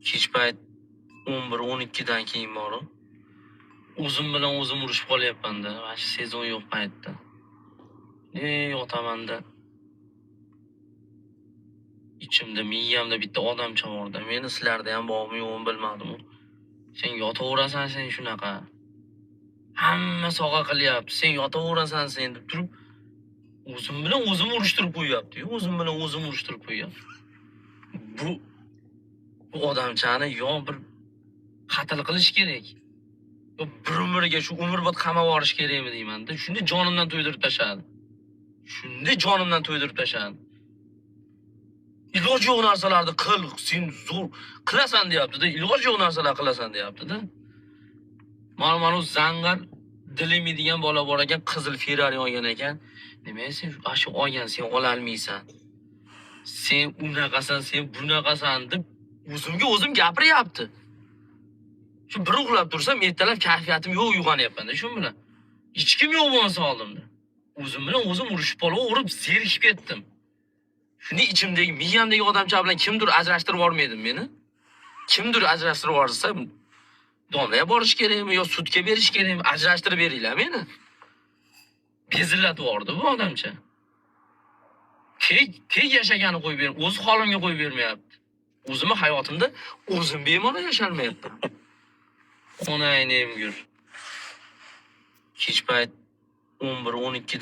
Kech payt 11-12dan keyin borib o'zim bilan o'zim urushib qolyapman-da. Mana shu sezon yo'q paytda. Yotamanda. Ichimda, miyamda bitta odamcha borda. Meni sizlarda ham bormi yo'qmi bilmadim. Sen yotaverasan sen shunaqa. Hamma sog'a qilyapti. Sen yotaverasan sen deb turib o'zim bilan o'zim urushtirib qo'yapti-yu. O'zim bilan o'zim urushtirib qo'yapti. Bu odamchani yo bir qatl qilish kerak. Yo bir-biriga shu umrbod qamab yuborish kerakmi deyman-da. Shunda jonimdan to'ydirib tashadi. Iloji yo'q narsalarni qil, sen zo'r qilasan deyapti-da. Iloji yo'q narsalar qilasan deyapti-da. Mana u zangar dilimi degan bola bor ekan, qizil Ferrari olgan ekan. Nima sen shu olgan sen ola olmaysan. Sen unaqasan, sen bunaqasan deb o'zimga o'zim gapiryapti. Shu bir uxlab tursam, ertalab kayfiyatim yo'q uyg'onyapman-da, shu bilan. Hech kim yo'q bo'lsa oldimda. O'zim bilan o'zim urushib qolaverib, zerikib ketdim. Shuni ichimdagi, miyamdagi odamcha bilan kimdir ajrashtirib yubormaydim meni. Kimdir ajrashtirib yuborsa, domlaga borish kerakmi yo sudga berish kerakmi? Ajrashtirib beringlar meni. Bezillatib yubordi bu odamcha. Key yashagani qo'yib berim, o'z holimga qo'yib bermayapti. O'zimni hayotimda o'zim bemalol yashalmayapman. Onaynim gur. Kech payt 11-12